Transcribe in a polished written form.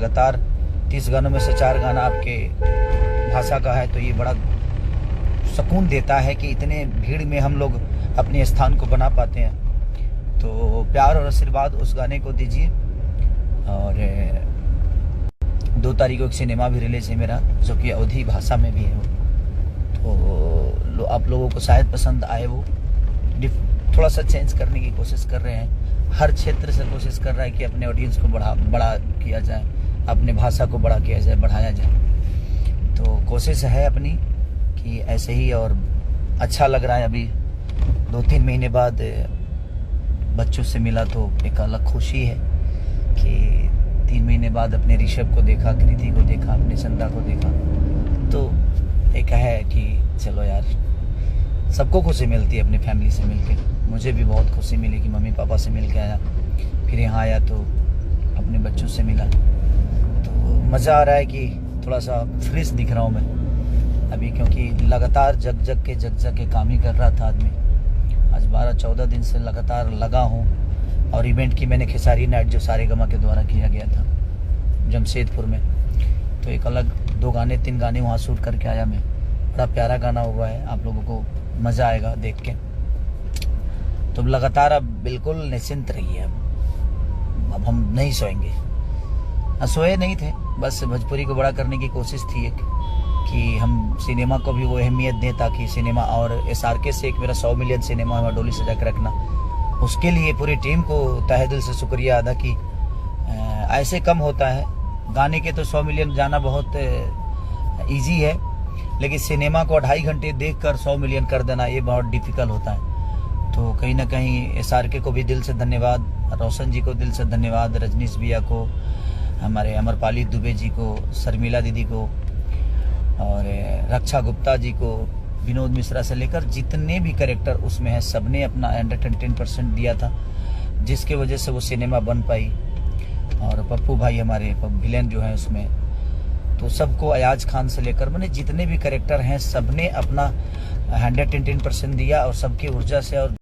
लगातार 30 गानों में से 4 गाना आपके भाषा का है, तो ये बड़ा सुकून देता है कि इतने भीड़ में हम लोग अपने स्थान को बना पाते हैं। तो प्यार और आशीर्वाद उस गाने को दीजिए। और 2 तारीख को एक सिनेमा भी रिलीज है मेरा, जो कि अवधी भाषा में भी है वो, तो आप लोगों को शायद पसंद आए। वो थोड़ा सा चेंज करने की कोशिश कर रहे हैं, हर क्षेत्र से कोशिश कर रहा है कि अपने ऑडियंस को बड़ा किया जाए, अपने भाषा को बड़ा किया जाए, बढ़ाया जाए। तो कोशिश है अपनी कि ऐसे ही, और अच्छा लग रहा है। अभी 2-3 महीने बाद बच्चों से मिला तो एक अलग खुशी है कि 3 महीने बाद अपने ऋषभ को देखा, कृति को देखा, अपने संदा को देखा, तो एक है कि चलो यार, सबको खुशी मिलती है अपनी फैमिली से मिलके। मुझे भी बहुत खुशी मिली कि मम्मी पापा से मिल के आया, फिर यहाँ आया तो अपने बच्चों से मिला। तो मज़ा आ रहा है कि थोड़ा सा फ्रेश दिख रहा हूँ मैं अभी, क्योंकि लगातार जग के काम ही कर रहा था आदमी। आज 12-14 दिन से लगातार लगा हूँ। और इवेंट की मैंने खेसारी नाइट जो सारेगामा के द्वारा किया गया था जमशेदपुर में, तो एक अलग 2 गाने 3 गाने वहाँ शूट करके आया मैं। बड़ा प्यारा गाना हुआ है, आप लोगों को मज़ा आएगा देख के। तो लगातार अब बिल्कुल निश्चिंत रहिए। अब हम नहीं सोएंगे, सोए नहीं थे, बस भोजपुरी को बड़ा करने की कोशिश थी एक, कि हम सिनेमा को भी वो अहमियत दें, ताकि सिनेमा और SRK से एक मेरा 100 मिलियन सिनेमा है डोली सजा के रखना, उसके लिए पूरी टीम को तहे दिल से शुक्रिया अदा की। ऐसे कम होता है, गाने के तो 100 मिलियन जाना बहुत इजी है, लेकिन सिनेमा को 2.5 घंटे देखकर 100 मिलियन कर देना ये बहुत डिफिकल्ट होता है। तो कहीं ना कहीं SRK को भी दिल से धन्यवाद, रोशन जी को दिल से धन्यवाद, रजनीश भैया को, हमारे अमरपाली दुबे जी को, शर्मिला दीदी को, और रक्षा गुप्ता जी को, विनोद मिश्रा से लेकर जितने भी कैरेक्टर उसमें हैं, सबने अपना 110% दिया था, जिसके वजह से वो सिनेमा बन पाई। और पप्पू भाई हमारे विलेन जो है उसमें, तो सबको, अयाज खान से लेकर मैंने जितने भी कैरेक्टर हैं, सबने अपना 110% दिया, और सबकी ऊर्जा से और